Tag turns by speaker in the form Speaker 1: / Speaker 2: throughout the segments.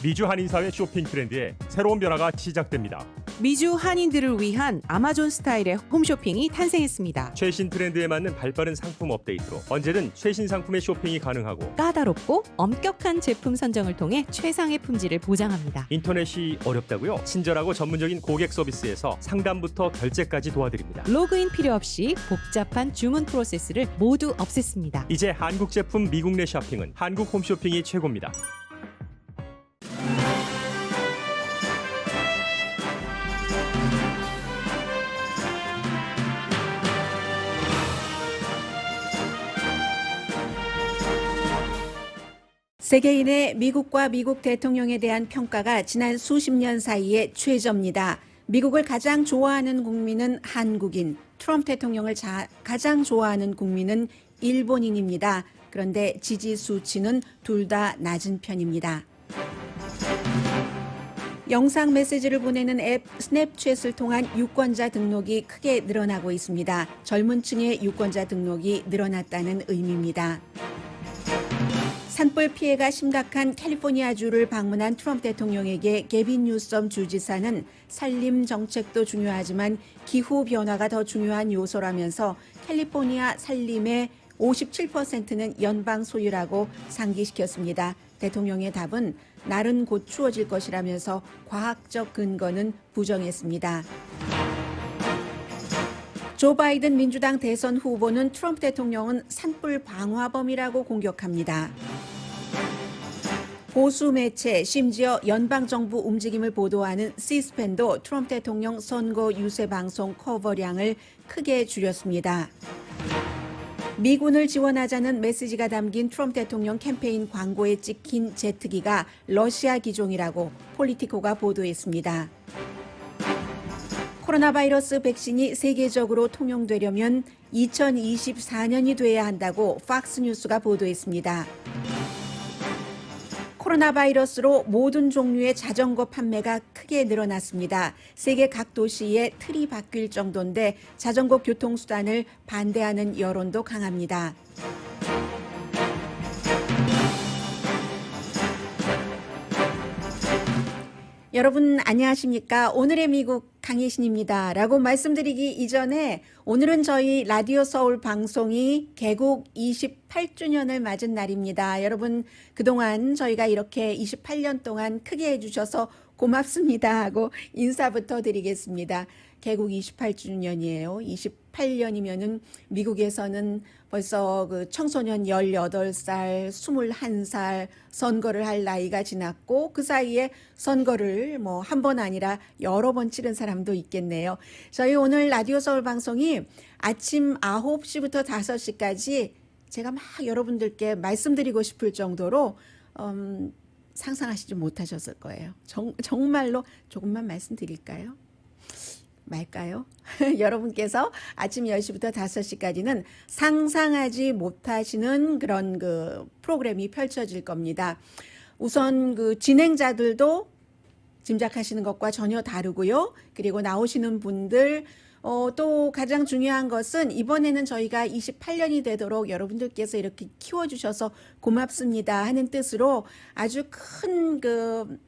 Speaker 1: 미주 한인사회 쇼핑 트렌드에 새로운 변화가 시작됩니다.
Speaker 2: 미주 한인들을 위한 아마존 스타일의 홈쇼핑이 탄생했습니다.
Speaker 1: 최신 트렌드에 맞는 발빠른 상품 업데이트로 언제든 최신 상품의 쇼핑이 가능하고
Speaker 2: 까다롭고 엄격한 제품 선정을 통해 최상의 품질을 보장합니다.
Speaker 1: 인터넷이 어렵다고요? 친절하고 전문적인 고객 서비스에서 상담부터 결제까지 도와드립니다.
Speaker 2: 로그인 필요 없이 복잡한 주문 프로세스를 모두 없앴습니다.
Speaker 1: 이제 한국 제품 미국 내 쇼핑은 한국 홈쇼핑이 최고입니다.
Speaker 3: 세계인의 미국과 미국 대통령에 대한 평가가 지난 수십 년 사이에 최저입니다. 미국을 가장 좋아하는 국민은 한국인, 트럼프 대통령을 가장 좋아하는 국민은 일본인입니다. 그런데 지지 수치는 둘 다 낮은 편입니다. 영상 메시지를 보내는 앱 스냅챗을 통한 유권자 등록이 크게 늘어나고 있습니다. 젊은 층의 유권자 등록이 늘어났다는 의미입니다. 산불 피해가 심각한 캘리포니아주를 방문한 트럼프 대통령에게 게빈 뉴섬 주지사는 산림 정책도 중요하지만 기후 변화가 더 중요한 요소라면서 캘리포니아 산림의 57%는 연방 소유라고 상기시켰습니다. 대통령의 답은 날은 곧 추워질 것이라면서 과학적 근거는 부정했습니다. 조 바이든 민주당 대선 후보는 트럼프 대통령은 산불 방화범이라고 공격합니다. 보수 매체, 심지어 연방정부 움직임을 보도하는 시스펜도 트럼프 대통령 선거 유세 방송 커버량을 크게 줄였습니다. 미군을 지원하자는 메시지가 담긴 트럼프 대통령 캠페인 광고에 찍힌 제트기가 러시아 기종이라고 폴리티코가 보도했습니다. 코로나 바이러스 백신이 세계적으로 통용되려면 2024년이 돼야 한다고 팍스뉴스가 보도했습니다. 코로나 바이러스로 모든 종류의 자전거 판매가 크게 늘어났습니다. 세계 각 도시의 틀이 바뀔 정도인데 자전거 교통수단을 반대하는 여론도 강합니다. 여러분 안녕하십니까? 오늘의 미국 강혜신입니다. 라고 말씀드리기 이전에 오늘은 저희 라디오 서울 방송이 개국 28주년을 맞은 날입니다. 여러분 그동안 저희가 이렇게 28년 동안 크게 해주셔서 고맙습니다 하고 인사부터 드리겠습니다. 개국 28주년이에요. 28년이면은 미국에서는 벌써 그 청소년 18살, 21살 선거를 할 나이가 지났고 그 사이에 선거를 뭐 한 번 아니라 여러 번 치른 사람도 있겠네요. 저희 오늘 라디오 서울 방송이 아침 9시부터 5시까지 제가 막 여러분들께 말씀드리고 싶을 정도로 상상하시지 못하셨을 거예요. 정말로 조금만 말씀드릴까요? 말까요? 여러분께서 아침 10시부터 5시까지는 상상하지 못하시는 그런 그 프로그램이 펼쳐질 겁니다. 우선 그 진행자들도 짐작하시는 것과 전혀 다르고요. 그리고 나오시는 분들 또 가장 중요한 것은 이번에는 저희가 28년이 되도록 여러분들께서 이렇게 키워주셔서 고맙습니다 하는 뜻으로 아주 큰 그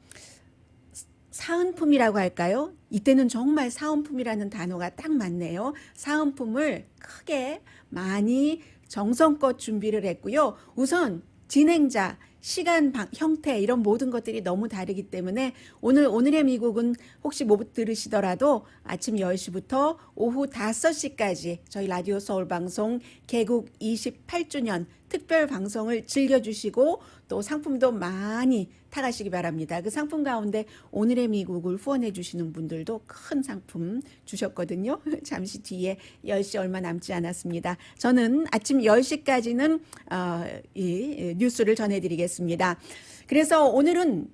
Speaker 3: 사은품이라고 할까요? 이때는 정말 사은품이라는 단어가 딱 맞네요. 사은품을 크게 많이 정성껏 준비를 했고요. 우선 진행자, 시간, 형태 이런 모든 것들이 너무 다르기 때문에 오늘의 미국은 혹시 못 들으시더라도 아침 10시부터 오후 5시까지 저희 라디오 서울 방송 개국 28주년 특별 방송을 즐겨주시고 또 상품도 많이 타가시기 바랍니다. 그 상품 가운데 오늘의 미국을 후원해 주시는 분들도 큰 상품 주셨거든요. 잠시 뒤에 10시 얼마 남지 않았습니다. 저는 아침 10시까지는 이 뉴스를 전해드리겠습니다. 그래서 오늘은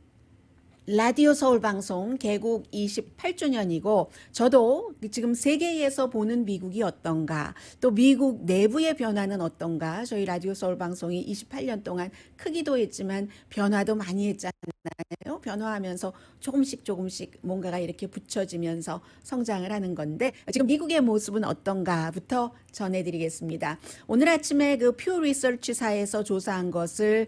Speaker 3: 라디오 서울 방송 개국 28주년이고 저도 지금 세계에서 보는 미국이 어떤가 또 미국 내부의 변화는 어떤가 저희 라디오 서울 방송이 28년 동안 크기도 했지만 변화도 많이 했지 변화하면서 조금씩 뭔가가 이렇게 붙여지면서 성장을 하는 건데 지금 미국의 모습은 어떤가부터 전해드리겠습니다. 오늘 아침에 그 퓨 리서치사에서 조사한 것을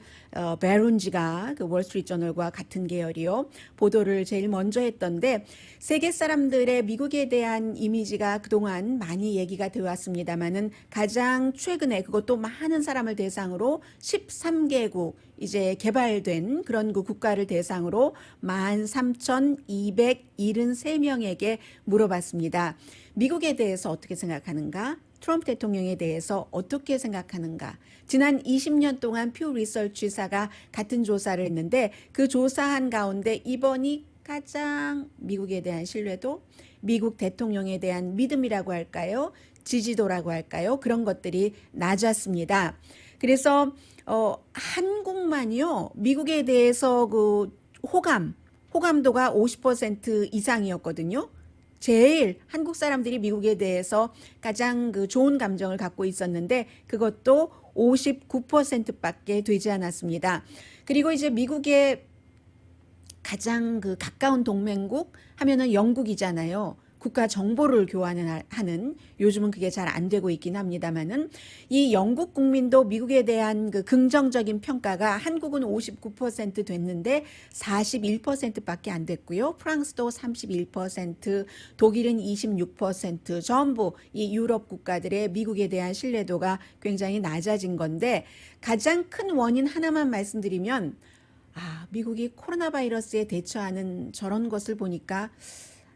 Speaker 3: 베룬지가 그 월스트리트저널과 같은 계열이요 보도를 제일 먼저 했던데 세계 사람들의 미국에 대한 이미지가 그동안 많이 얘기가 되어 왔습니다만은 가장 최근에 그것도 많은 사람을 대상으로 13개국 이제 개발된 그런 그 국가를 대상으로 13,273명에게 물어봤습니다. 미국에 대해서 어떻게 생각하는가? 트럼프 대통령에 대해서 어떻게 생각하는가? 지난 20년 동안 퓨 리서치사가 같은 조사를 했는데 그 조사한 가운데 이번이 가장 미국에 대한 신뢰도, 미국 대통령에 대한 믿음이라고 할까요? 지지도라고 할까요? 그런 것들이 낮았습니다. 그래서 한국만요. 미국에 대해서 그 호감도가 50% 이상이었거든요. 제일 한국 사람들이 미국에 대해서 가장 그 좋은 감정을 갖고 있었는데 그것도 59%밖에 되지 않았습니다. 그리고 이제 미국의 가장 그 가까운 동맹국 하면은 영국이잖아요. 국가 정보를 교환하는 요즘은 그게 잘 안 되고 있긴 합니다만은 이 영국 국민도 미국에 대한 그 긍정적인 평가가 한국은 59% 됐는데 41%밖에 안 됐고요. 프랑스도 31%, 독일은 26%, 전부 이 유럽 국가들의 미국에 대한 신뢰도가 굉장히 낮아진 건데 가장 큰 원인 하나만 말씀드리면 미국이 코로나 바이러스에 대처하는 저런 것을 보니까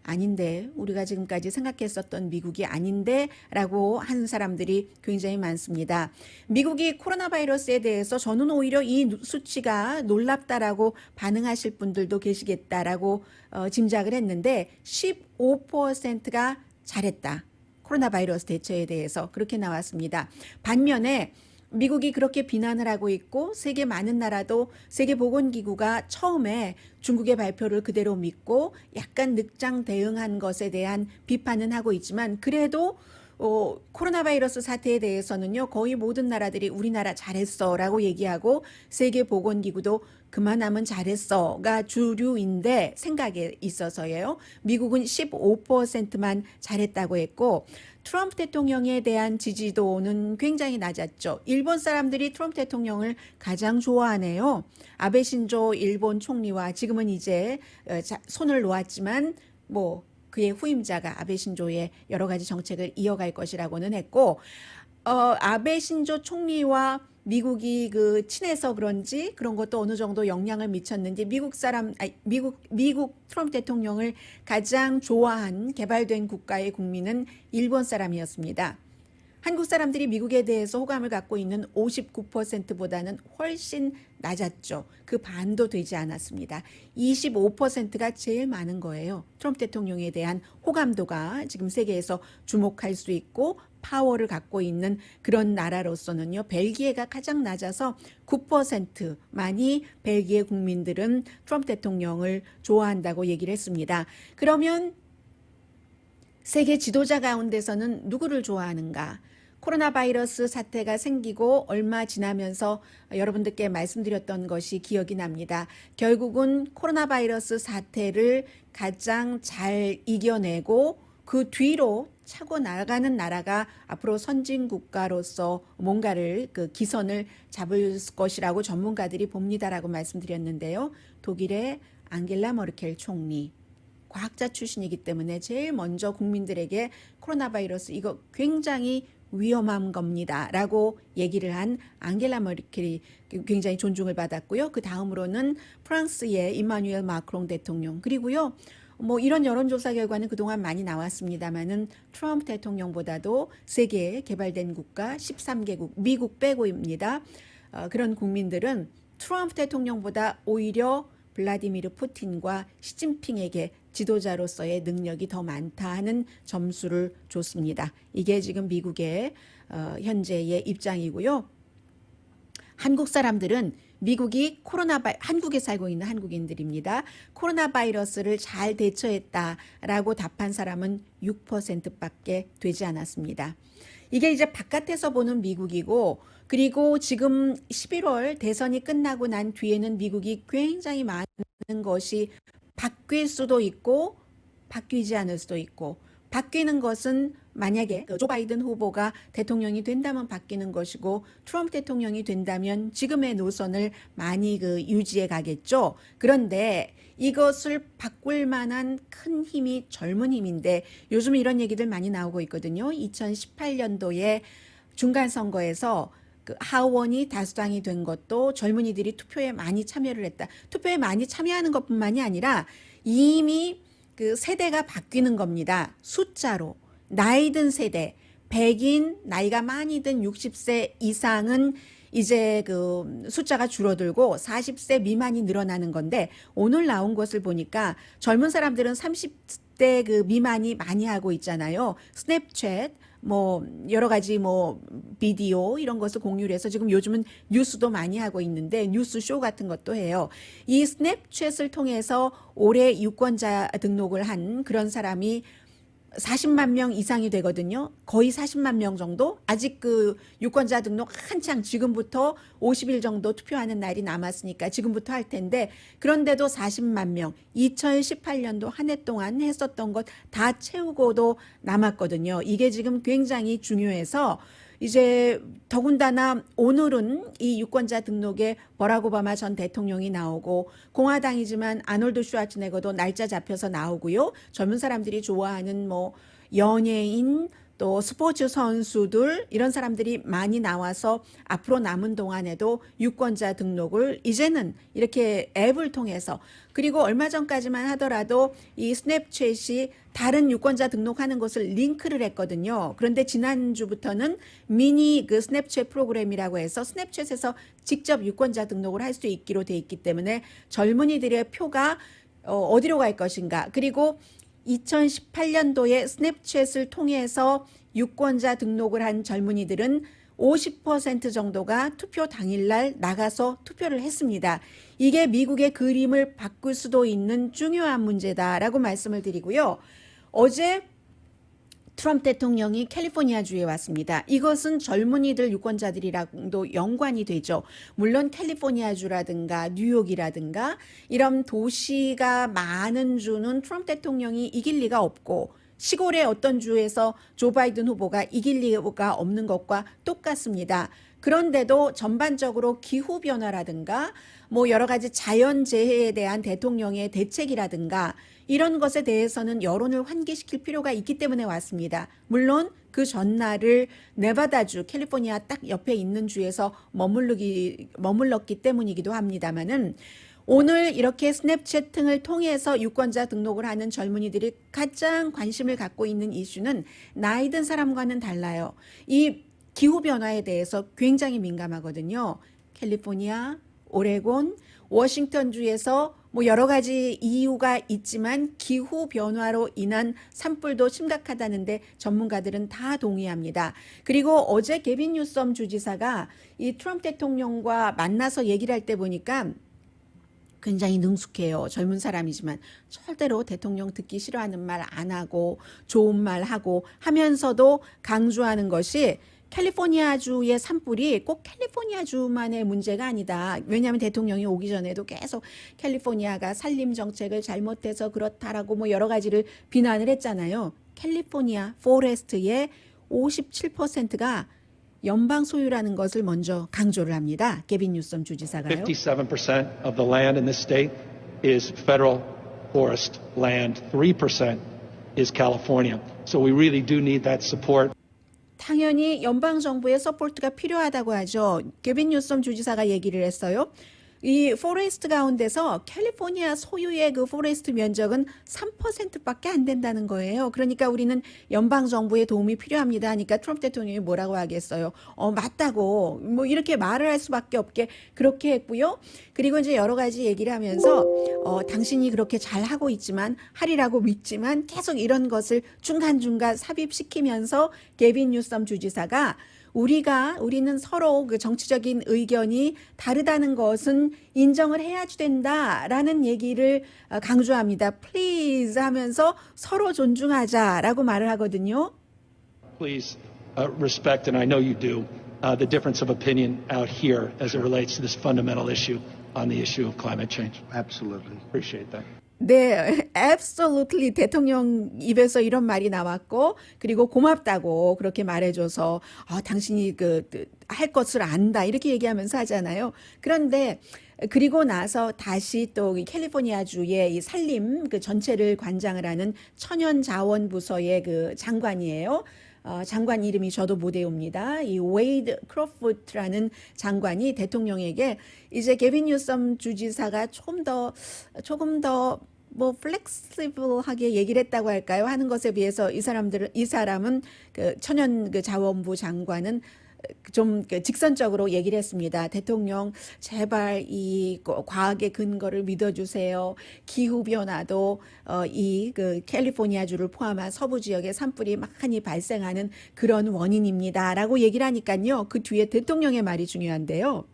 Speaker 3: 아닌데 우리가 지금까지 생각했었던 미국이 아닌데 라고 하는 사람들이 굉장히 많습니다. 미국이 코로나 바이러스에 대해서 저는 오히려 이 수치가 놀랍다라고 반응하실 분들도 계시겠다라고 짐작을 했는데 15%가 잘했다. 코로나 바이러스 대처에 대해서 그렇게 나왔습니다. 반면에 미국이 그렇게 비난을 하고 있고 세계 많은 나라도 세계보건기구가 처음에 중국의 발표를 그대로 믿고 약간 늑장 대응한 것에 대한 비판은 하고 있지만 그래도 코로나 바이러스 사태에 대해서는요 거의 모든 나라들이 우리나라 잘했어 라고 얘기하고 세계보건기구도 그만하면 잘했어가 주류인데 생각에 있어서예요. 미국은 15%만 잘했다고 했고 트럼프 대통령에 대한 지지도는 굉장히 낮았죠. 일본 사람들이 트럼프 대통령을 가장 좋아하네요. 아베 신조 일본 총리와 지금은 이제 손을 놓았지만 그의 후임자가 아베 신조의 여러 가지 정책을 이어갈 것이라고는 했고 아베 신조 총리와 미국이 그 친해서 그런지 그런 것도 어느 정도 영향을 미쳤는지 미국 트럼프 대통령을 가장 좋아한 개발된 국가의 국민은 일본 사람이었습니다. 한국 사람들이 미국에 대해서 호감을 갖고 있는 59%보다는 훨씬 낮았죠. 그 반도 되지 않았습니다. 25%가 제일 많은 거예요. 트럼프 대통령에 대한 호감도가 지금 세계에서 주목할 수 있고 파워를 갖고 있는 그런 나라로서는요. 벨기에가 가장 낮아서 9%만이 벨기에 국민들은 트럼프 대통령을 좋아한다고 얘기를 했습니다. 그러면 세계 지도자 가운데서는 누구를 좋아하는가? 코로나 바이러스 사태가 생기고 얼마 지나면서 여러분들께 말씀드렸던 것이 기억이 납니다. 결국은 코로나 바이러스 사태를 가장 잘 이겨내고 그 뒤로 차고 나가는 나라가 앞으로 선진 국가로서 뭔가를 그 기선을 잡을 것이라고 전문가들이 봅니다라고 말씀드렸는데요. 독일의 앙겔라 머르켈 총리. 과학자 출신이기 때문에 제일 먼저 국민들에게 코로나 바이러스 이거 굉장히 위험한 겁니다 라고 얘기를 한 앙겔라 머르켈이 굉장히 존중을 받았고요. 그 다음으로는 프랑스의 이마누엘 마크롱 대통령 그리고요. 이런 여론조사 결과는 그동안 많이 나왔습니다만은 트럼프 대통령보다도 세계에 개발된 국가 13개국 미국 빼고입니다. 그런 국민들은 트럼프 대통령보다 오히려 블라디미르 푸틴과 시진핑에게 지도자로서의 능력이 더 많다 하는 점수를 줬습니다. 이게 지금 미국의 현재의 입장이고요. 한국 사람들은 미국이 한국에 살고 있는 한국인들입니다. 코로나 바이러스를 잘 대처했다라고 답한 사람은 6%밖에 되지 않았습니다. 이게 이제 바깥에서 보는 미국이고 그리고 지금 11월 대선이 끝나고 난 뒤에는 미국이 굉장히 많은 것이 바뀔 수도 있고 바뀌지 않을 수도 있고, 바뀌는 것은 만약에 조 바이든 후보가 대통령이 된다면 바뀌는 것이고, 트럼프 대통령이 된다면 지금의 노선을 많이 유지해 가겠죠. 그런데 이것을 바꿀 만한 큰 힘이 젊은 힘인데, 요즘 이런 얘기들 많이 나오고 있거든요. 2018년도에 중간 선거에서 하원이 다수당이 된 것도 젊은이들이 투표에 많이 참여를 했다. 투표에 많이 참여하는 것뿐만이 아니라 이미 세대가 바뀌는 겁니다. 숫자로 나이 든 세대, 백인, 나이가 많이 든 60세 이상은 이제 숫자가 줄어들고 40세 미만이 늘어나는 건데, 오늘 나온 것을 보니까 젊은 사람들은 30대 미만이 많이 하고 있잖아요. 스냅챗, 여러 가지 비디오 이런 것을 공유를 해서 지금 요즘은 뉴스도 많이 하고 있는데, 뉴스 쇼 같은 것도 해요. 이 스냅챗을 통해서 올해 유권자 등록을 한 그런 사람이 40만 명 이상이 되거든요. 거의 40만 명 정도. 아직 유권자 등록 한창 지금부터 50일 정도 투표하는 날이 남았으니까 지금부터 할 텐데, 그런데도 40만 명 2018년도 한 해 동안 했었던 것 다 채우고도 남았거든요. 이게 지금 굉장히 중요해서, 이제 더군다나 오늘은 이 유권자 등록에 버락 오바마 전 대통령이 나오고, 공화당이지만 아놀드 슈와츠네거도 날짜 잡혀서 나오고요. 젊은 사람들이 좋아하는 연예인, 또 스포츠 선수들, 이런 사람들이 많이 나와서 앞으로 남은 동안에도 유권자 등록을 이제는 이렇게 앱을 통해서, 그리고 얼마 전까지만 하더라도 이 스냅챗이 다른 유권자 등록하는 것을 링크를 했거든요. 그런데 지난주부터는 미니 스냅챗 프로그램이라고 해서 스냅챗에서 직접 유권자 등록을 할 수 있기로 돼 있기 때문에 젊은이들의 표가 어디로 갈 것인가, 그리고 2018년도에 스냅챗을 통해서 유권자 등록을 한 젊은이들은 50% 정도가 투표 당일날 나가서 투표를 했습니다. 이게 미국의 그림을 바꿀 수도 있는 중요한 문제다라고 말씀을 드리고요. 어제 트럼프 대통령이 캘리포니아주에 왔습니다. 이것은 젊은이들 유권자들이랑도 연관이 되죠. 물론 캘리포니아주라든가 뉴욕이라든가 이런 도시가 많은 주는 트럼프 대통령이 이길 리가 없고, 시골의 어떤 주에서 조 바이든 후보가 이길 리가 없는 것과 똑같습니다. 그런데도 전반적으로 기후변화라든가 여러 가지 자연재해에 대한 대통령의 대책이라든가 이런 것에 대해서는 여론을 환기시킬 필요가 있기 때문에 왔습니다. 물론 그 전날을 네바다주, 캘리포니아 딱 옆에 있는 주에서 머물렀기 때문이기도 합니다만은, 오늘 이렇게 스냅챗을 통해서 유권자 등록을 하는 젊은이들이 가장 관심을 갖고 있는 이슈는 나이 든 사람과는 달라요. 이 기후변화에 대해서 굉장히 민감하거든요. 캘리포니아, 오레곤, 워싱턴주에서 여러 가지 이유가 있지만 기후변화로 인한 산불도 심각하다는데 전문가들은 다 동의합니다. 그리고 어제 게빈 뉴섬 주지사가 이 트럼프 대통령과 만나서 얘기를 할 때 보니까 굉장히 능숙해요. 젊은 사람이지만 절대로 대통령 듣기 싫어하는 말 안 하고 좋은 말 하고 하면서도 강조하는 것이, 캘리포니아주의 산불이 꼭 캘리포니아주만의 문제가 아니다. 왜냐하면 대통령이 오기 전에도 계속 캘리포니아가 산림 정책을 잘못해서 그렇다라고 여러 가지를 비난을 했잖아요. 캘리포니아 포레스트의 57%가 연방 소유라는 것을 먼저 강조를 합니다. 게빈 뉴섬 주지사가요.
Speaker 4: 57% of the land in this state is federal forest land. 3% is California. So we really do need that support.
Speaker 3: 당연히 연방 정부의 서포트가 필요하다고 하죠. 게빈 뉴섬 주지사가 얘기를 했어요. 이 포레스트 가운데서 캘리포니아 소유의 그 포레스트 면적은 3%밖에 안 된다는 거예요. 그러니까 우리는 연방 정부의 도움이 필요합니다 하니까 트럼프 대통령이 뭐라고 하겠어요? 맞다고 이렇게 말을 할 수밖에 없게 그렇게 했고요. 그리고 이제 여러 가지 얘기를 하면서 당신이 그렇게 잘 하고 있지만, 하리라고 믿지만, 계속 이런 것을 중간중간 삽입시키면서 게빈 뉴섬 주지사가 우리는 서로 그 정치적인 의견이 다르다는 것은 인정을 해야지 된다라는 얘기를 강조합니다. Please 하면서 서로 존중하자라고 말을 하거든요.
Speaker 4: Please respect, and I know you do, the difference of opinion out here as it relates to this fundamental issue. on the issue of climate change.
Speaker 5: Absolutely.
Speaker 4: Appreciate that.
Speaker 3: 네, absolutely 대통령 입에서 이런 말이 나왔고, 그리고 고맙다고 그렇게 말해줘서, 당신이 할 것을 안다 이렇게 얘기하면서 하잖아요. 그런데 그리고 나서 다시 또 이 캘리포니아주의 이 산림 그 전체를 관장을 하는 천연자원부서의 그 장관이에요. 장관 이름이 저도 못 외웁니다. 이 웨이드 크로포트라는 장관이 대통령에게 이제 게빈 뉴섬 주지사가 조금 더 뭐 플렉시블하게 얘기를 했다고 할까요? 하는 것에 비해서 이 사람은 그 천연 그 자원부 장관은 좀 직선적으로 얘기를 했습니다. 대통령 제발 이 과학의 근거를 믿어주세요. 기후 변화도 이 그 캘리포니아주를 포함한 서부 지역에 산불이 많이 발생하는 그런 원인입니다라고 얘기를 하니까요. 그 뒤에 대통령의 말이 중요한데요.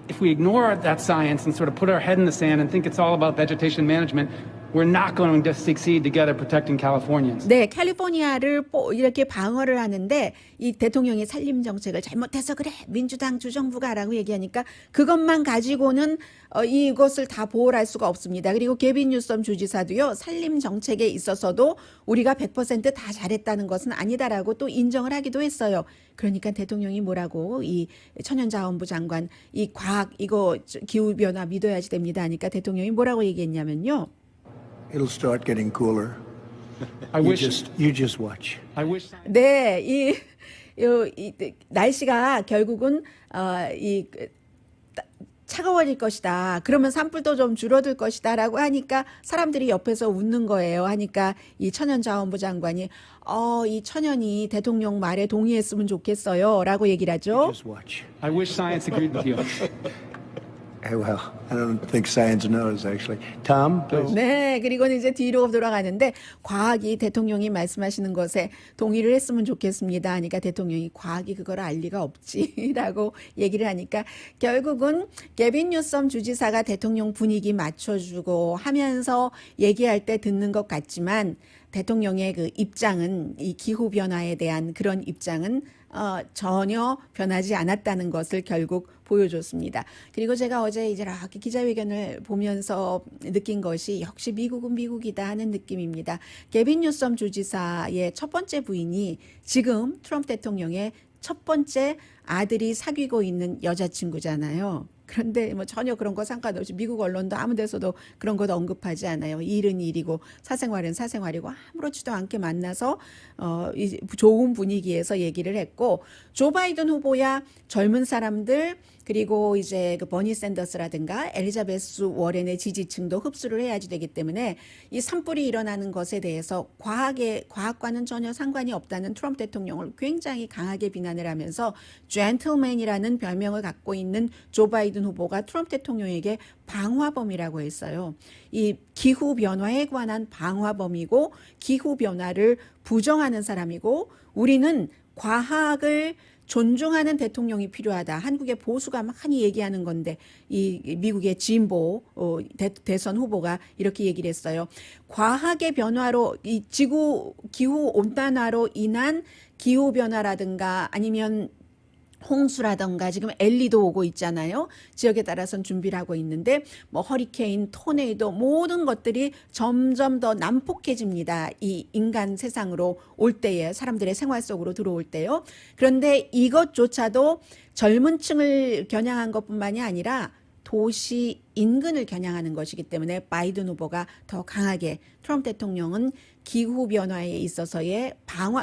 Speaker 6: If we ignore that science and sort of put our head in the sand and think it's all about vegetation management, we're not going to succeed together protecting Californians.
Speaker 3: 네, 캘리포니아를 이렇게 방어를 하는데 이 대통령이 산림 정책을 잘못해서 그래 민주당 주정부가라고 얘기하니까 그것만 가지고는 이것을 다 보호할 수가 없습니다. 그리고 게빈 뉴섬 주지사도요 산림 정책에 있어서도 우리가 100% 다 잘했다는 것은 아니다라고 또 인정을 하기도 했어요. 그러니까 대통령이 뭐라고 이 천연자원부 장관 이 과학 이거 기후 변화 믿어야지 됩니다 하니까 대통령이 뭐라고 얘기했냐면요.
Speaker 5: It'll start getting cooler.
Speaker 6: I wish.
Speaker 5: You just watch.
Speaker 6: I wish.
Speaker 3: 네, 이 날씨가 결국은 차가워질 것이다. 그러면 산불도 좀 줄어들 것이다라고 하니까 사람들이 옆에서 웃는 거예요. 하니까 이 천연자원부 장관이 이 천연이 대통령 말에 동의했으면 좋겠어요라고 얘기를 하죠.
Speaker 5: Just watch.
Speaker 6: I wish science agreed with you.
Speaker 5: Well, I don't think science knows actually. Tom, please.
Speaker 3: 네, 그리고는 이제 뒤로 돌아가는데 과학이 대통령이 말씀하시는 것에 동의를 했으면 좋겠습니다. 하니까 대통령이 과학이 그걸 알 리가 없지라고 얘기를 하니까 결국은 게빈 뉴섬 주지사가 대통령 분위기 맞춰주고 하면서 얘기할 때 듣는 것 같지만 대통령의 그 입장은 이 기후 변화에 대한 그런 입장은 전혀 변하지 않았다는 것을 결국 보여줬습니다. 그리고 제가 어제 이제 이렇게 기자회견을 보면서 느낀 것이 역시 미국은 미국이다 하는 느낌입니다. 게빈 뉴섬 주지사의 첫 번째 부인이 지금 트럼프 대통령의 첫 번째 아들이 사귀고 있는 여자친구잖아요. 그런데 뭐 전혀 그런 거 상관없이 미국 언론도 아무 데서도 그런 것 언급하지 않아요. 일은 일이고 사생활은 사생활이고 아무렇지도 않게 만나서 좋은 분위기에서 얘기를 했고 조 바이든 후보야 젊은 사람들 그리고 이제 그 버니 샌더스라든가 엘리자베스 워렌의 지지층도 흡수를 해야지 되기 때문에 이 산불이 일어나는 것에 대해서 과학과는 전혀 상관이 없다는 트럼프 대통령을 굉장히 강하게 비난을 하면서 젠틀맨이라는 별명을 갖고 있는 조 바이든 후보가 트럼프 대통령에게 방화범이라고 했어요. 이 기후 변화에 관한 방화범이고 기후 변화를 부정하는 사람이고 우리는 과학을 존중하는 대통령이 필요하다. 한국의 보수가 많이 얘기하는 건데 이 미국의 진보 대선 후보가 이렇게 얘기를 했어요. 과학의 변화로 이 기후 온난화로 인한 기후 변화라든가 아니면 홍수라던가 지금 엘니도 오고 있잖아요. 지역에 따라서는 준비를 하고 있는데 뭐 허리케인, 토네이도 모든 것들이 점점 더 난폭해집니다. 이 인간 세상으로 올 때에 사람들의 생활 속으로 들어올 때요. 그런데 이것조차도 젊은 층을 겨냥한 것뿐만이 아니라 도시 인근을 겨냥하는 것이기 때문에 바이든 후보가 더 강하게 트럼프 대통령은 기후 변화에 있어서의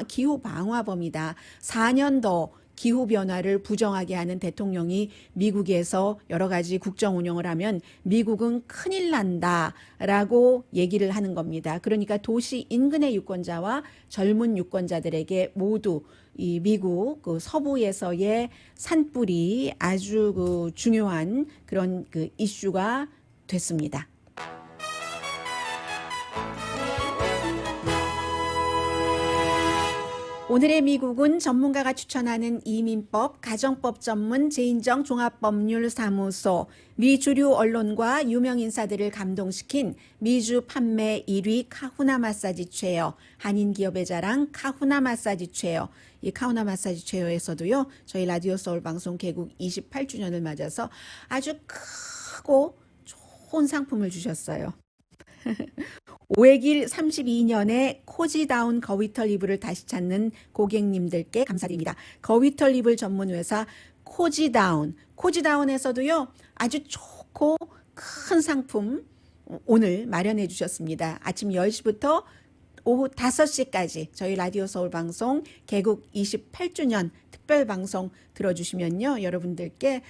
Speaker 3: 기후 방화범이다. 4년 더 기후변화를 부정하게 하는 대통령이 미국에서 여러 가지 국정 운영을 하면 미국은 큰일 난다라고 얘기를 하는 겁니다. 그러니까 도시 인근의 유권자와 젊은 유권자들에게 모두 이 미국 그 서부에서의 산불이 아주 그 중요한 그런 그 이슈가 됐습니다. 오늘의 미국은 전문가가 추천하는 이민법, 가정법 전문 제인정 종합법률사무소, 미 주류 언론과 유명 인사들을 감동시킨 미주 판매 1위 카후나 마사지 체어, 한인 기업의 자랑 카후나 마사지 체어. 이 카후나 마사지 체어에서도요. 저희 라디오 서울 방송 개국 28주년을 맞아서 아주 크고 좋은 상품을 주셨어요. 500일 32년에 코지다운 거위털 이불을 다시 찾는 고객님들께 감사드립니다. 거위털 이불 전문 회사 코지다운에서도요 아주 좋고 큰 상품 오늘 마련해 주셨습니다. 아침 10시부터 오후 5시까지 저희 라디오 서울 방송 개국 28주년 특별 방송 들어주시면요 여러분들께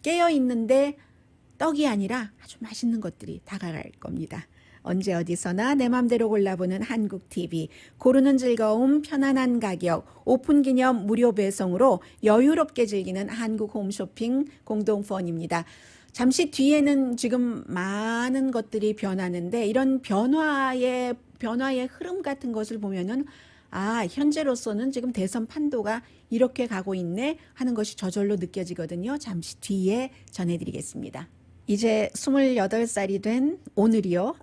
Speaker 3: 깨어 있는데 떡이 아니라 아주 맛있는 것들이 다가갈 겁니다. 언제 어디서나 내 맘대로 골라보는 한국TV, 고르는 즐거움, 편안한 가격, 오픈 기념 무료 배송으로 여유롭게 즐기는 한국 홈쇼핑 공동펀입니다. 잠시 뒤에는 지금 많은 것들이 변하는데 이런 변화의 흐름 같은 것을 보면은 현재로서는 지금 대선 판도가 이렇게 가고 있네 하는 것이 저절로 느껴지거든요. 잠시 뒤에 전해드리겠습니다. 이제 28살이 된 오늘이요.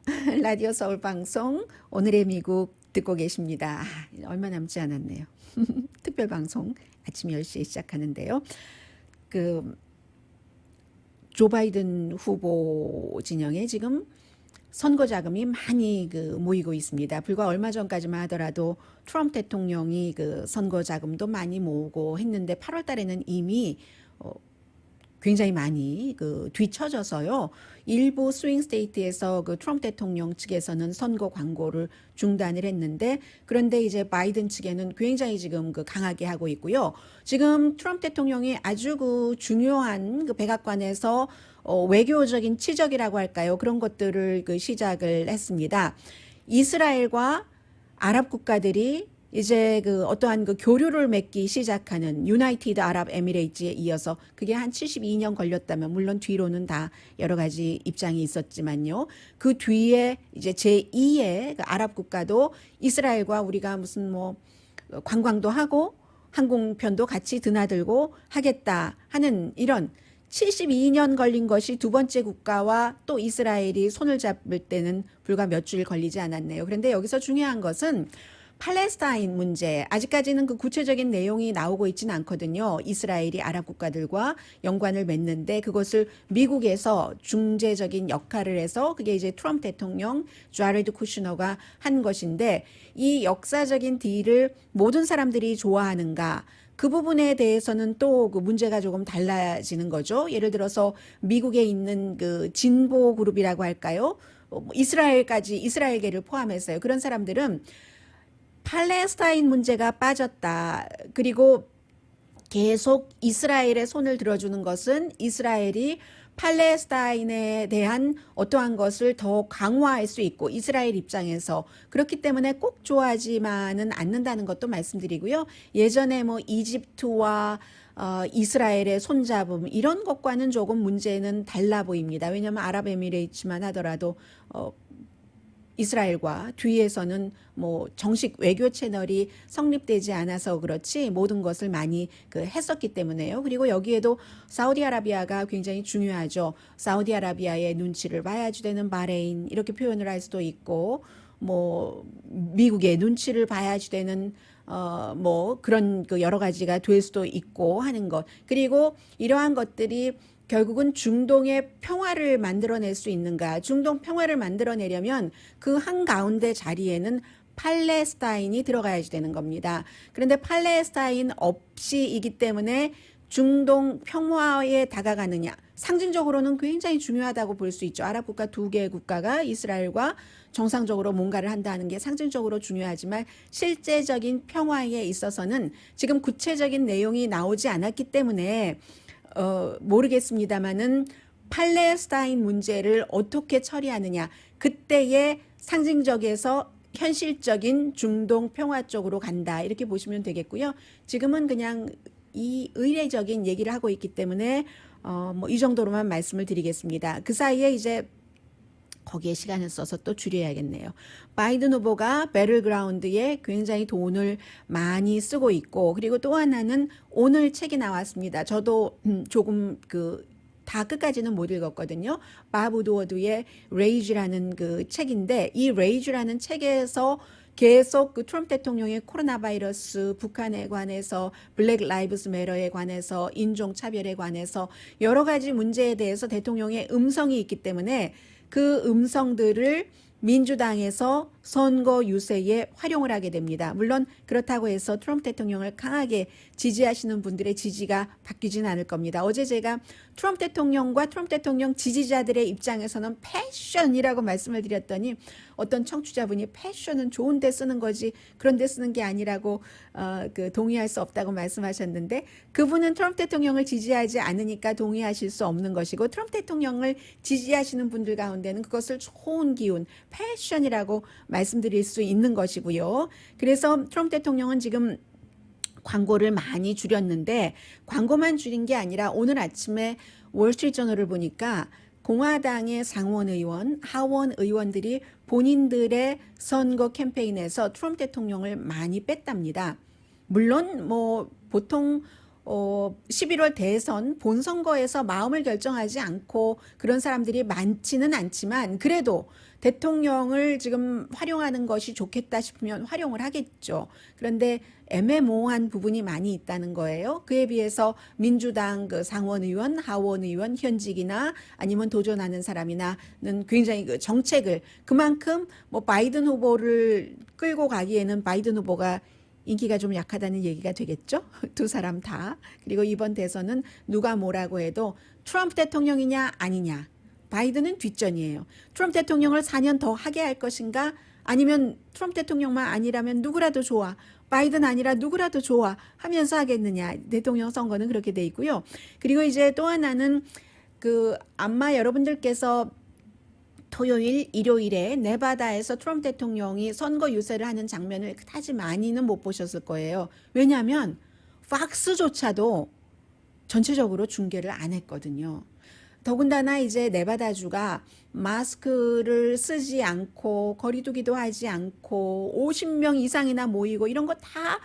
Speaker 3: 라디오 서울 방송 오늘의 미국 듣고 계십니다. 얼마 남지 않았네요. 특별 방송 아침 10시에 시작하는데요. 조 바이든 후보 진영에 지금 선거 자금이 많이 모이고 있습니다. 불과 얼마 전까지만 하더라도 트럼프 대통령이 선거 자금도 많이 모으고 했는데 8월 달에는 이미 굉장히 많이 뒤처져서요. 일부 스윙 스테이트에서 트럼프 대통령 측에서는 선거 광고를 중단을 했는데 그런데 이제 바이든 측에는 굉장히 지금 강하게 하고 있고요. 지금 트럼프 대통령이 아주 중요한 백악관에서 외교적인 치적이라고 할까요? 그런 것들을 시작을 했습니다. 이스라엘과 아랍 국가들이 이제 어떠한 교류를 맺기 시작하는 유나이티드 아랍 에미레이트에 이어서 그게 한 72년 걸렸다면 물론 뒤로는 다 여러 가지 입장이 있었지만요. 그 뒤에 이제 제2의 아랍 국가도 이스라엘과 우리가 무슨 관광도 하고 항공편도 같이 드나들고 하겠다 하는 이런 72년 걸린 것이 두 번째 국가와 또 이스라엘이 손을 잡을 때는 불과 몇 주일 걸리지 않았네요. 그런데 여기서 중요한 것은 팔레스타인 문제, 아직까지는 구체적인 내용이 나오고 있지는 않거든요. 이스라엘이 아랍 국가들과 연관을 맺는데 그것을 미국에서 중재적인 역할을 해서 그게 이제 트럼프 대통령, 자레드 쿠슈너가 한 것인데 이 역사적인 딜을 모든 사람들이 좋아하는가? 그 부분에 대해서는 또 문제가 조금 달라지는 거죠. 예를 들어서 미국에 있는 진보 그룹이라고 할까요? 이스라엘계를 포함해서요. 그런 사람들은 팔레스타인 문제가 빠졌다. 그리고 계속 이스라엘의 손을 들어주는 것은 이스라엘이 팔레스타인에 대한 어떠한 것을 더 강화할 수 있고 이스라엘 입장에서 그렇기 때문에 꼭 좋아하지만은 않는다는 것도 말씀드리고요. 예전에 이집트와 이스라엘의 손잡음 이런 것과는 조금 문제는 달라 보입니다. 왜냐하면 아랍에미레이트만 하더라도 이스라엘과 뒤에서는 정식 외교 채널이 성립되지 않아서 그렇지 모든 것을 많이 했었기 때문에요. 그리고 여기에도 사우디아라비아가 굉장히 중요하죠. 사우디아라비아의 눈치를 봐야지 되는 바레인 이렇게 표현을 할 수도 있고 미국의 눈치를 봐야지 되는 그런 여러 가지가 될 수도 있고 하는 것. 그리고 이러한 것들이 결국은 중동의 평화를 만들어낼 수 있는가? 중동 평화를 만들어내려면 그 한가운데 자리에는 팔레스타인이 들어가야지 되는 겁니다. 그런데 팔레스타인 없이이기 때문에 중동 평화에 다가가느냐? 상징적으로는 굉장히 중요하다고 볼 수 있죠. 아랍 국가 두 개의 국가가 이스라엘과 정상적으로 뭔가를 한다는 게 상징적으로 중요하지만 실제적인 평화에 있어서는 지금 구체적인 내용이 나오지 않았기 때문에 모르겠습니다만은 팔레스타인 문제를 어떻게 처리하느냐 그때의 상징적에서 현실적인 중동 평화 쪽으로 간다 이렇게 보시면 되겠고요. 지금은 그냥 이 의례적인 얘기를 하고 있기 때문에 이 정도로만 말씀을 드리겠습니다. 그 사이에 이제 거기에 시간을 써서 또 줄여야겠네요. 바이든 후보가 배틀그라운드에 굉장히 돈을 많이 쓰고 있고 그리고 또 하나는 오늘 책이 나왔습니다. 저도 조금 다 끝까지는 못 읽었거든요. 밥 우드워드의 레이지라는 책인데 이 레이지라는 책에서 계속 그 트럼프 대통령의 코로나 바이러스, 북한에 관해서, 블랙 라이브스 매러에 관해서, 인종 차별에 관해서 여러 가지 문제에 대해서 대통령의 음성이 있기 때문에 그 음성들을 민주당에서 선거 유세에 활용을 하게 됩니다. 물론 그렇다고 해서 트럼프 대통령을 강하게 지지하시는 분들의 지지가 바뀌지는 않을 겁니다. 어제 제가 트럼프 대통령과 트럼프 대통령 지지자들의 입장에서는 패션이라고 말씀을 드렸더니 어떤 청취자분이 패션은 좋은 데 쓰는 거지 그런 데 쓰는 게 아니라고 동의할 수 없다고 말씀하셨는데, 그분은 트럼프 대통령을 지지하지 않으니까 동의하실 수 없는 것이고, 트럼프 대통령을 지지하시는 분들 가운데는 그것을 좋은 기운, 패션이라고 말씀드릴 수 있는 것이고요. 그래서 트럼프 대통령은 지금 광고를 많이 줄였는데, 광고만 줄인 게 아니라 오늘 아침에 월스트리트저널을 보니까 공화당의 상원 의원, 하원 의원들이 본인들의 선거 캠페인에서 트럼프 대통령을 많이 뺐답니다. 물론 뭐 보통 11월 대선 본선거에서 마음을 결정하지 않고 그런 사람들이 많지는 않지만, 그래도 대통령을 지금 활용하는 것이 좋겠다 싶으면 활용을 하겠죠. 그런데 애매모호한 부분이 많이 있다는 거예요. 그에 비해서 민주당 그 상원 의원, 하원 의원, 현직이나 아니면 도전하는 사람이나는 굉장히 그 정책을, 그만큼 뭐 바이든 후보를 끌고 가기에는 바이든 후보가 인기가 좀 약하다는 얘기가 되겠죠. 두 사람 다. 그리고 이번 대선은 누가 뭐라고 해도 트럼프 대통령이냐 아니냐, 바이든은 뒷전이에요. 트럼프 대통령을 4년 더 하게 할 것인가, 아니면 트럼프 대통령만 아니라면 누구라도 좋아, 바이든 아니라 누구라도 좋아 하면서 하겠느냐. 대통령 선거는 그렇게 돼 있고요. 그리고 이제 또 하나는 아마 여러분들께서 토요일, 일요일에 네바다에서 트럼프 대통령이 선거 유세를 하는 장면을 그다지 많이는 못 보셨을 거예요. 왜냐하면 팍스조차도 전체적으로 중계를 안 했거든요. 더군다나 이제 네바다주가 마스크를 쓰지 않고 거리두기도 하지 않고 50명 이상이나 모이고 이런 거 다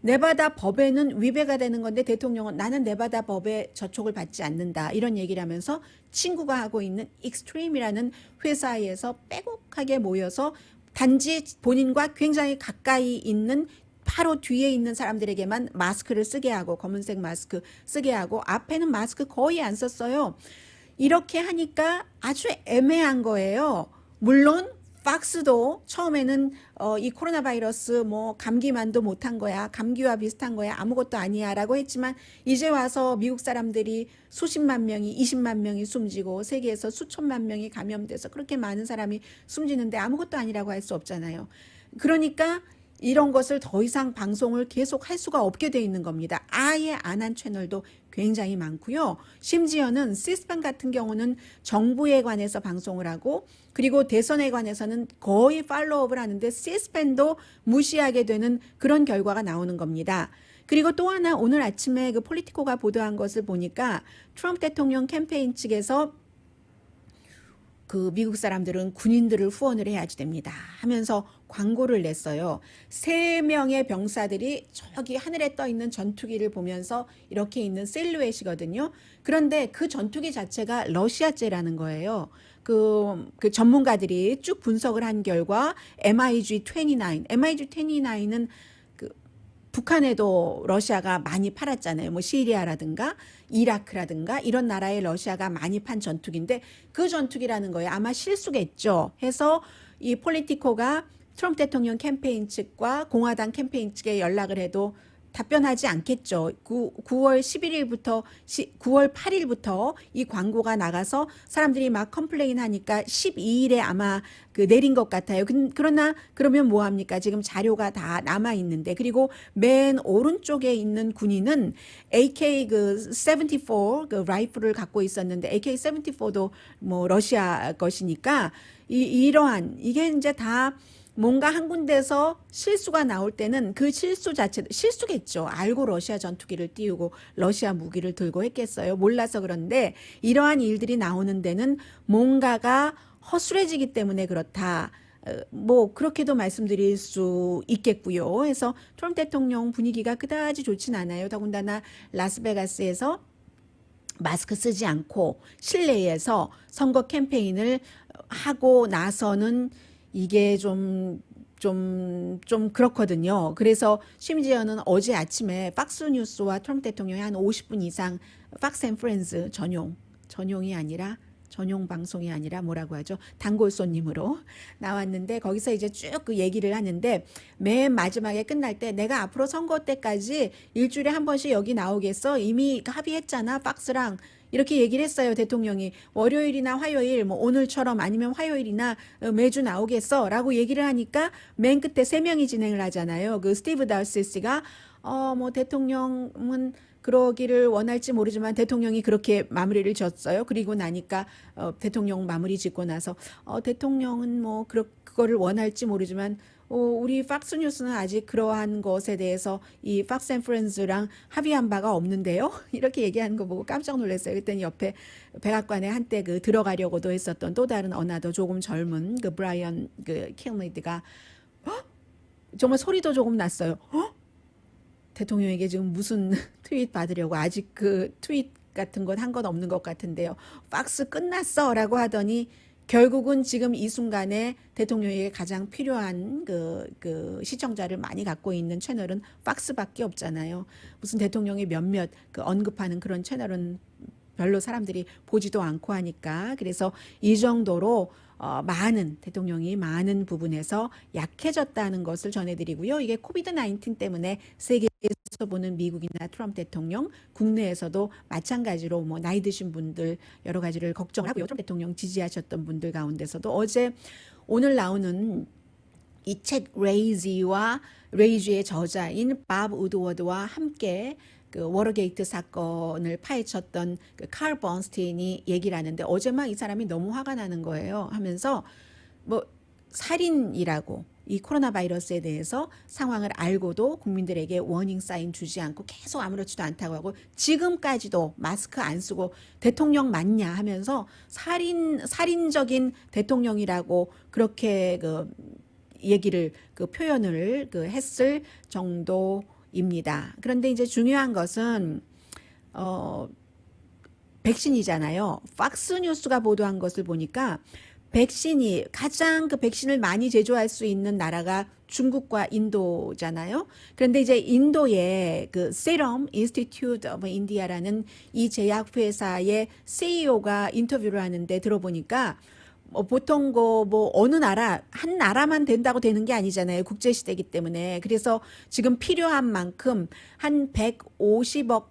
Speaker 3: 네바다 법에는 위배가 되는 건데, 대통령은 나는 네바다 법에 저촉을 받지 않는다 이런 얘기를 하면서 친구가 하고 있는 익스트림이라는 회사에서 빼곡하게 모여서 단지 본인과 굉장히 가까이 있는 바로 뒤에 있는 사람들에게만 마스크를 쓰게 하고, 검은색 마스크 쓰게 하고, 앞에는 마스크 거의 안 썼어요. 이렇게 하니까 아주 애매한 거예요. 물론 팍스도 처음에는 이 코로나 바이러스 뭐 감기만도 못한 거야, 감기와 비슷한 거야, 아무것도 아니야 라고 했지만, 이제 와서 미국 사람들이 수십만 명이, 20만 명이 숨지고 세계에서 수천만 명이 감염돼서 그렇게 많은 사람이 숨지는데 아무것도 아니라고 할 수 없잖아요. 그러니까 이런 것을 더 이상 방송을 계속 할 수가 없게 돼 있는 겁니다. 아예 안 한 채널도 굉장히 많고요. 심지어는 시스판 같은 경우는 정부에 관해서 방송을 하고, 그리고 대선에 관해서는 거의 팔로우업을 하는데 시스판도 무시하게 되는 그런 결과가 나오는 겁니다. 그리고 또 하나, 오늘 아침에 그 폴리티코가 보도한 것을 보니까 트럼프 대통령 캠페인 측에서 미국 사람들은 군인들을 후원을 해야지 됩니다 하면서 광고를 냈어요. 3명의 병사들이 저기 하늘에 떠 있는 전투기를 보면서 이렇게 있는 실루엣이거든요. 그런데 그 전투기 자체가 러시아제라는 거예요. 그 전문가들이 쭉 분석을 한 결과 MiG-29는 북한에도 러시아가 많이 팔았잖아요. 뭐 시리아라든가 이라크라든가 이런 나라에 러시아가 많이 판 전투기인데, 그 전투기라는 거예요. 아마 실수겠죠. 해서 이 폴리티코가 트럼프 대통령 캠페인 측과 공화당 캠페인 측에 연락을 해도 답변하지 않겠죠. 9월 11일부터 9월 8일부터 이 광고가 나가서 사람들이 막 컴플레인 하니까 12일에 아마 내린 것 같아요. 그러나 그러면 뭐 합니까? 지금 자료가 다 남아 있는데. 그리고 맨 오른쪽에 있는 군인은 AK-74 라이플을 갖고 있었는데, AK-74도 뭐 러시아 것이니까 이러한 이게 이제 다 뭔가 한 군데서 실수가 나올 때는 그 실수 자체도 실수겠죠. 알고 러시아 전투기를 띄우고 러시아 무기를 들고 했겠어요. 몰라서. 그런데 이러한 일들이 나오는 데는 뭔가가 허술해지기 때문에 그렇다. 뭐 그렇게도 말씀드릴 수 있겠고요. 그래서 트럼프 대통령 분위기가 그다지 좋진 않아요. 더군다나 라스베가스에서 마스크 쓰지 않고 실내에서 선거 캠페인을 하고 나서는 이게 좀 좀 그렇거든요. 그래서 심지어는 어제 아침에 팍스뉴스와 트럼프 대통령이 한 50분 이상 팍스 앤 프렌즈 전용이 아니라 전용 방송이 아니라 뭐라고 하죠? 단골 손님으로 나왔는데 거기서 이제 쭉 그 얘기를 하는데 맨 마지막에 끝날 때 내가 앞으로 선거 때까지 일주일에 한 번씩 여기 나오겠어? 이미 합의했잖아, 팍스랑. 이렇게 얘기를 했어요, 대통령이. 월요일이나 화요일, 뭐 오늘처럼 아니면 화요일이나 매주 나오겠어? 라고 얘기를 하니까 맨 끝에 3명이 진행을 하잖아요. 그 스티브 달시스가 뭐 대통령은 그러기를 원할지 모르지만 대통령이 그렇게 마무리를 졌어요. 그리고 나니까 대통령 마무리 짓고 나서 대통령은 뭐 그거를 원할지 모르지만 우리 팍스뉴스는 아직 그러한 것에 대해서 이 팍스 앤 프렌즈랑 합의한 바가 없는데요. 이렇게 얘기하는 거 보고 깜짝 놀랐어요. 그랬더니 옆에 백악관에 한때 그 들어가려고도 했었던 또 다른 어나더 조금 젊은 그 브라이언 그 킬리드가 정말 소리도 조금 났어요. 대통령에게 지금 무슨 트윗 받으려고 아직 그 트윗 같은 건 한 건 없는 것 같은데요. 팍스 끝났어 라고 하더니 결국은 지금 이 순간에 대통령에게 가장 필요한 그 시청자를 많이 갖고 있는 채널은 팍스밖에 없잖아요. 무슨 대통령이 몇몇 그 언급하는 그런 채널은 별로 사람들이 보지도 않고 하니까. 그래서 이 정도로 대통령이 많은 부분에서 약해졌다는 것을 전해드리고요. 이게 코비드 19 때문에 세계에서 보는 미국이나 트럼프 대통령, 국내에서도 마찬가지로 뭐 나이 드신 분들 여러 가지를 걱정을 하고요. 트럼프 대통령 지지하셨던 분들 가운데서도 오늘 나오는 이 책 레이지의 저자인 밥 우드워드와 함께 그 워터게이트 사건을 파헤쳤던 그 칼 번스틴이 얘기를 하는데 어제 막 이 사람이 너무 화가 나는 거예요. 하면서 뭐 살인이라고 이 코로나 바이러스에 대해서 상황을 알고도 국민들에게 워닝 사인 주지 않고 계속 아무렇지도 않다고 하고 지금까지도 마스크 안 쓰고 대통령 맞냐 하면서 살인적인 대통령이라고 그렇게 그 얘기를 그 표현을 그 했을 정도입니다. 그런데 이제 중요한 것은 백신이잖아요. 팍스뉴스가 보도한 것을 보니까 가장 그 백신을 많이 제조할 수 있는 나라가 중국과 인도잖아요. 그런데 이제 인도의 그 Serum Institute of India라는 이 제약회사의 CEO가 인터뷰를 하는데 들어보니까 보통 뭐 어느 나라 한 나라만 된다고 되는 게 아니잖아요. 국제 시대이기 때문에. 그래서 지금 필요한 만큼 한 150억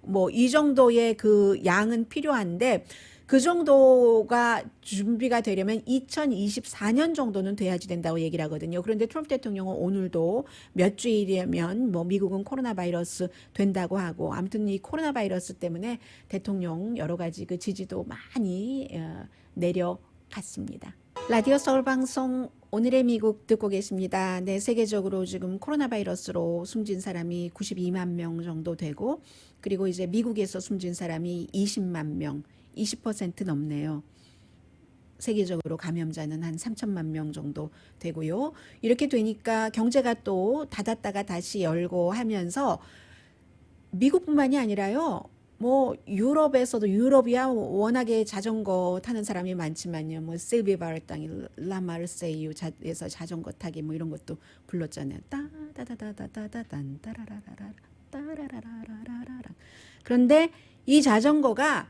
Speaker 3: 뭐 이 정도의 그 양은 필요한데 그 정도가 준비가 되려면 2024년 정도는 돼야지 된다고 얘기를 하거든요. 그런데 트럼프 대통령은 오늘도 몇 주일이면 뭐 미국은 코로나 바이러스 된다고 하고 아무튼 이 코로나 바이러스 때문에 대통령 여러 가지 그 지지도 많이 내려갔습니다. 라디오 서울 방송 오늘의 미국 듣고 계십니다. 네, 세계적으로 지금 코로나 바이러스로 숨진 사람이 92만 명 정도 되고 그리고 이제 미국에서 숨진 사람이 20만 명, 20% 넘네요. 세계적으로 감염자는 한 3천만 명 정도 되고요. 이렇게 되니까 경제가 또 닫았다가 다시 열고 하면서 미국뿐만이 아니라요. 뭐 유럽에서도 유럽이야 워낙에 자전거 타는 사람이 많지만요. 뭐 실비 바르땅이 라마르세유에서 자전거 타기 뭐 이런 것도 불렀잖아요. 따다다다다다단 따라라라라 따라라라라라라. 그런데 이 자전거가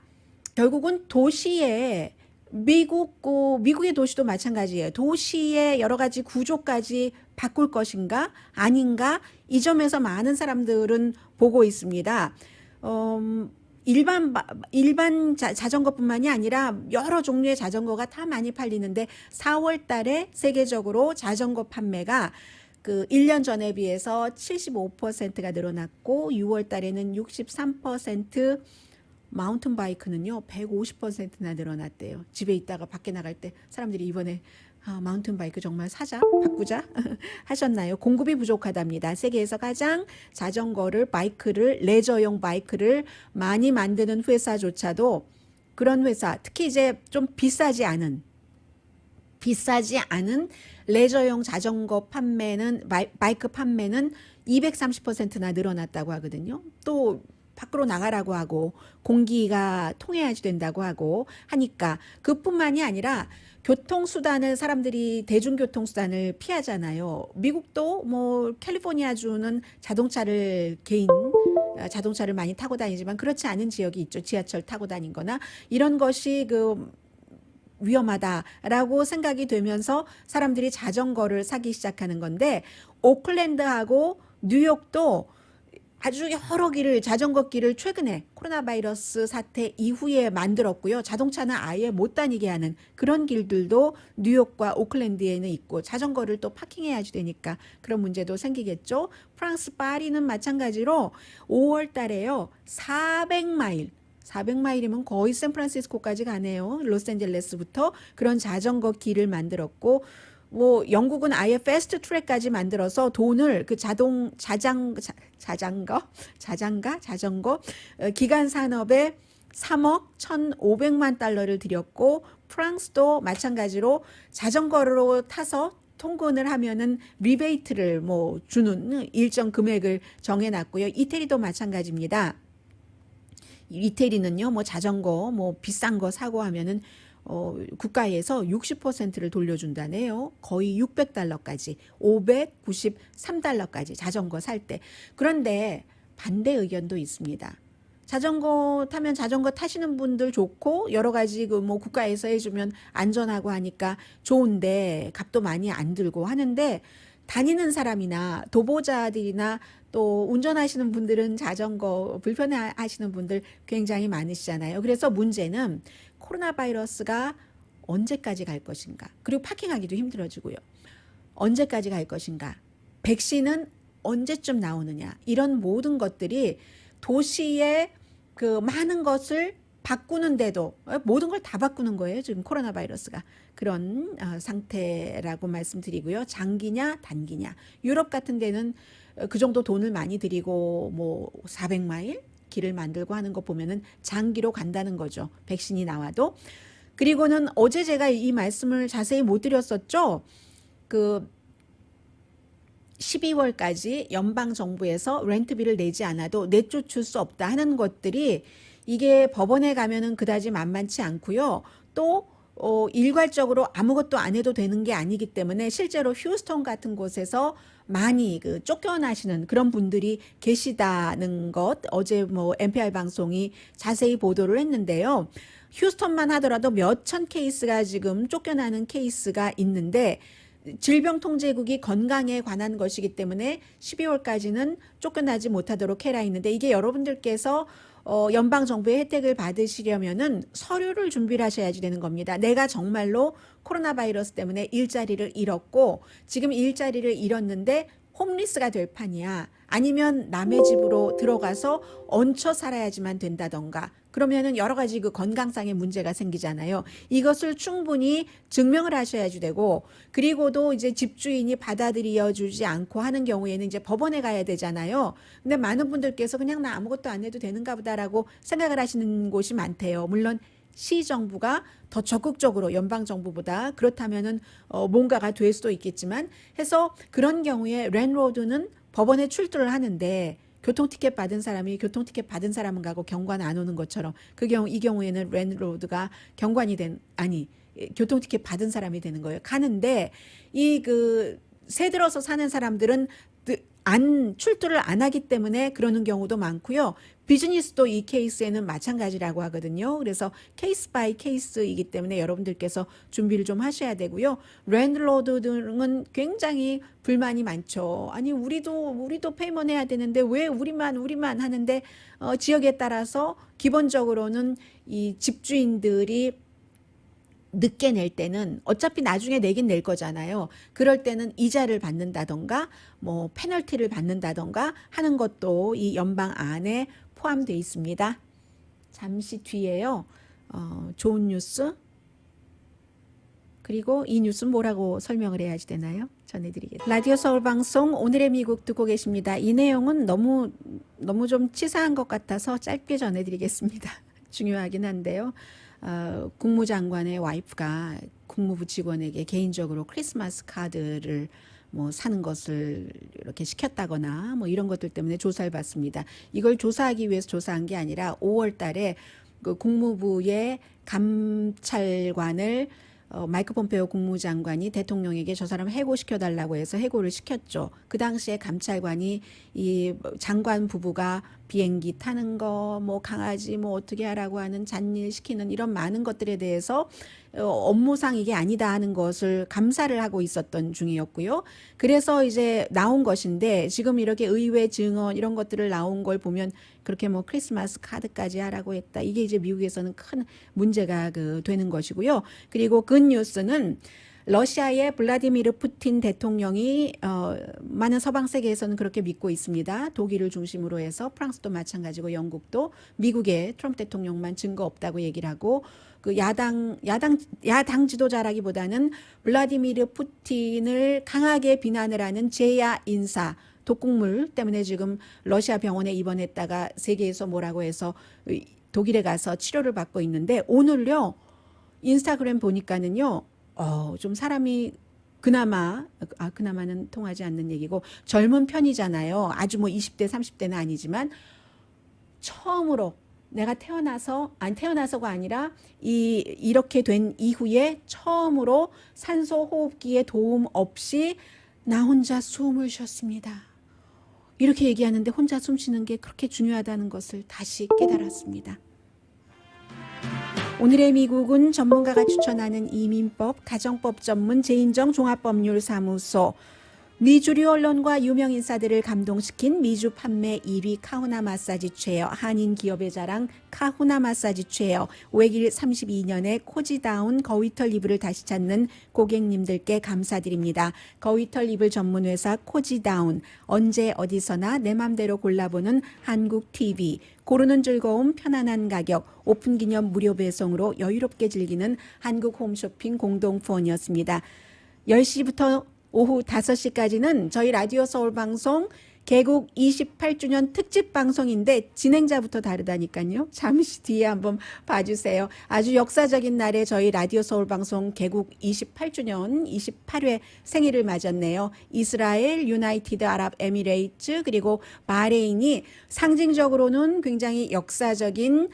Speaker 3: 결국은 도시에 미국의 도시도 마찬가지예요. 도시의 여러 가지 구조까지 바꿀 것인가 아닌가 이 점에서 많은 사람들은 보고 있습니다. 일반 자전거뿐만이 아니라 여러 종류의 자전거가 다 많이 팔리는데 4월 달에 세계적으로 자전거 판매가 그 1년 전에 비해서 75%가 늘어났고 6월 달에는 63%, 마운틴 바이크는요 150%나 늘어났대요. 집에 있다가 밖에 나갈 때 사람들이 이번에 마운틴 바이크 정말 사자 바꾸자 하셨나요? 공급이 부족하답니다. 세계에서 가장 바이크를 레저용 바이크를 많이 만드는 회사조차도 그런 회사 특히 이제 좀 비싸지 않은 레저용 자전거 판매는 바이크 판매는 230%나 늘어났다고 하거든요. 또 밖으로 나가라고 하고 공기가 통해야지 된다고 하고 하니까 그뿐만이 아니라 교통수단을 사람들이 대중교통수단을 피하잖아요. 미국도 뭐 캘리포니아주는 개인 자동차를 많이 타고 다니지만 그렇지 않은 지역이 있죠. 지하철 타고 다니거나 이런 것이 위험하다라고 생각이 되면서 사람들이 자전거를 사기 시작하는 건데 오클랜드하고 뉴욕도 아주 여러 자전거 길을 최근에 코로나 바이러스 사태 이후에 만들었고요. 자동차는 아예 못 다니게 하는 그런 길들도 뉴욕과 오클랜드에는 있고 자전거를 또 파킹해야지 되니까 그런 문제도 생기겠죠. 프랑스 파리는 마찬가지로 5월 달에요. 400마일이면 거의 샌프란시스코까지 가네요. 로스앤젤레스부터 그런 자전거 길을 만들었고 뭐 영국은 아예 패스트 트랙까지 만들어서 돈을 자전거 기간 산업에 3억 1,500만 달러를 들였고 프랑스도 마찬가지로 자전거로 타서 통근을 하면은 리베이트를 뭐 주는 일정 금액을 정해놨고요. 이태리도 마찬가지입니다. 이태리는요, 뭐 자전거, 뭐 비싼 거 사고 하면은 국가에서 60%를 돌려준다네요. 거의 600달러까지, 593달러까지 자전거 살 때. 그런데 반대 의견도 있습니다. 자전거 타면 자전거 타시는 분들 좋고 여러 가지 뭐 국가에서 해주면 안전하고 하니까 좋은데 값도 많이 안 들고 하는데 다니는 사람이나 도보자들이나 또 운전하시는 분들은 자전거 불편해 하시는 분들 굉장히 많으시잖아요. 그래서 문제는 코로나 바이러스가 언제까지 갈 것인가. 그리고 파킹하기도 힘들어지고요. 언제까지 갈 것인가. 백신은 언제쯤 나오느냐. 이런 모든 것들이 도시의 많은 것을 바꾸는데도 모든 걸 다 바꾸는 거예요. 지금 코로나 바이러스가. 그런 상태라고 말씀드리고요. 장기냐 단기냐. 유럽 같은 데는 그 정도 돈을 많이 들이고 뭐 400마일 길을 만들고 하는 거 보면은 장기로 간다는 거죠. 백신이 나와도. 그리고는 어제 제가 이 말씀을 자세히 못 드렸었죠. 12월까지 연방정부에서 렌트비를 내지 않아도 내쫓을 수 없다 하는 것들이 이게 법원에 가면은 그다지 만만치 않고요. 또 일괄적으로 아무것도 안 해도 되는 게 아니기 때문에 실제로 휴스턴 같은 곳에서 많이 쫓겨나시는 그런 분들이 계시다는 것 어제 뭐 NPR 방송이 자세히 보도를 했는데요. 휴스턴만 하더라도 몇천 케이스가 지금 쫓겨나는 케이스가 있는데 질병통제국이 건강에 관한 것이기 때문에 12월까지는 쫓겨나지 못하도록 해라 있는데 이게 여러분들께서 연방정부의 혜택을 받으시려면은 서류를 준비를 하셔야지 되는 겁니다. 내가 정말로 코로나 바이러스 때문에 일자리를 잃었고 지금 일자리를 잃었는데 홈리스가 될 판이야. 아니면 남의 집으로 들어가서 얹혀 살아야지만 된다던가. 그러면은 여러 가지 건강상의 문제가 생기잖아요. 이것을 충분히 증명을 하셔야지 되고, 그리고도 이제 집주인이 받아들여 주지 않고 하는 경우에는 이제 법원에 가야 되잖아요. 근데 많은 분들께서 그냥 나 아무것도 안 해도 되는가 보다라고 생각을 하시는 곳이 많대요. 물론 시정부가 더 적극적으로 연방정부보다 그렇다면은 뭔가가 될 수도 있겠지만 해서 그런 경우에 랜로드는 법원에 출두를 하는데 교통티켓 받은 사람이 교통티켓 받은 사람은 가고 경관 안 오는 것처럼 이 경우에는 랜로드가 교통티켓 받은 사람이 되는 거예요. 가는데 새 들어서 사는 사람들은 출두를 안 하기 때문에 그러는 경우도 많고요. 비즈니스도 이 케이스에는 마찬가지라고 하거든요. 그래서 케이스 바이 케이스이기 때문에 여러분들께서 준비를 좀 하셔야 되고요. 랜드로드들은 굉장히 불만이 많죠. 아니 우리도 페이먼 해야 되는데 왜 우리만 하는데 지역에 따라서 기본적으로는 이 집주인들이 늦게 낼 때는 어차피 나중에 내긴 낼 거잖아요. 그럴 때는 이자를 받는다던가 뭐 페널티를 받는다던가 하는 것도 이 연방 안에 포함되어 있습니다. 잠시 뒤에요. 좋은 뉴스 그리고 이 뉴스는 뭐라고 설명을 해야지 되나요? 전해드리겠습니다. 라디오 서울 방송 오늘의 미국 듣고 계십니다. 이 내용은 너무 좀 치사한 것 같아서 짧게 전해드리겠습니다. 중요하긴 한데요. 국무장관의 와이프가 국무부 직원에게 개인적으로 크리스마스 카드를 뭐 사는 것을 이렇게 시켰다거나 뭐 이런 것들 때문에 조사를 받습니다. 이걸 조사하기 위해서 조사한 게 아니라 5월 달에 그 국무부의 감찰관을 마이크 폼페오 국무장관이 대통령에게 저 사람 해고시켜달라고 해서 해고를 시켰죠. 그 당시에 감찰관이 이 장관 부부가 비행기 타는 거, 뭐 강아지 뭐 어떻게 하라고 하는 잔일 시키는 이런 많은 것들에 대해서 업무상 이게 아니다 하는 것을 감사를 하고 있었던 중이었고요. 그래서 이제 나온 것인데 지금 이렇게 의회 증언 이런 것들을 나온 걸 보면 그렇게 뭐 크리스마스 카드까지 하라고 했다. 이게 이제 미국에서는 큰 문제가 되는 것이고요. 그리고 그 뉴스는 러시아의 블라디미르 푸틴 대통령이 많은 서방 세계에서는 그렇게 믿고 있습니다. 독일을 중심으로 해서 프랑스도 마찬가지고 영국도 미국의 트럼프 대통령만 증거 없다고 얘기를 하고 그 야당 지도자라기보다는 블라디미르 푸틴을 강하게 비난을 하는 제야 인사 독극물 때문에 지금 러시아 병원에 입원했다가 세계에서 뭐라고 해서 독일에 가서 치료를 받고 있는데 오늘요 인스타그램 보니까는요 좀 사람이 그나마는 통하지 않는 얘기고 젊은 편이잖아요. 아주 뭐 20대 30대는 아니지만 처음으로 내가 태어나서가 아니라 이렇게 된 이후에 처음으로 산소 호흡기에 도움 없이 나 혼자 숨을 쉬었습니다. 이렇게 얘기하는데 혼자 숨 쉬는 게 그렇게 중요하다는 것을 다시 깨달았습니다. 오늘의 미국은 전문가가 추천하는 이민법, 가정법 전문 제인정 종합법률사무소, 미주류 언론과 유명 인사들을 감동시킨 미주 판매 1위 카후나 마사지 체어, 한인 기업의 자랑 카후나 마사지 체어, 외길 32년에 코지다운 거위털 이불을 다시 찾는 고객님들께 감사드립니다. 거위털 이불 전문회사 코지다운, 언제 어디서나 내 맘대로 골라보는 한국 TV, 고르는 즐거움 편안한 가격, 오픈기념 무료 배송으로 여유롭게 즐기는 한국 홈쇼핑 공동후원이었습니다. 10시부터 오후 5시까지는 저희 라디오 서울 방송 개국 28주년 특집 방송인데 진행자부터 다르다니까요. 잠시 뒤에 한번 봐주세요. 아주 역사적인 날에 저희 라디오 서울 방송 개국 28주년 28회 생일을 맞았네요. 이스라엘, 유나이티드 아랍 에미레이트 그리고 바레인이 상징적으로는 굉장히 역사적인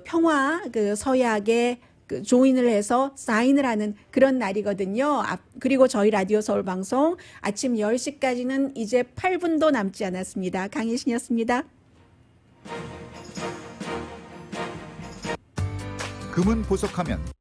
Speaker 3: 평화 서약의 조인을 해서 사인을 하는 그런 날이거든요. 그리고 저희 라디오 서울 방송 아침 10시까지는 이제 8분도 남지 않았습니다. 강혜신이었습니다.
Speaker 7: 금은 보석하면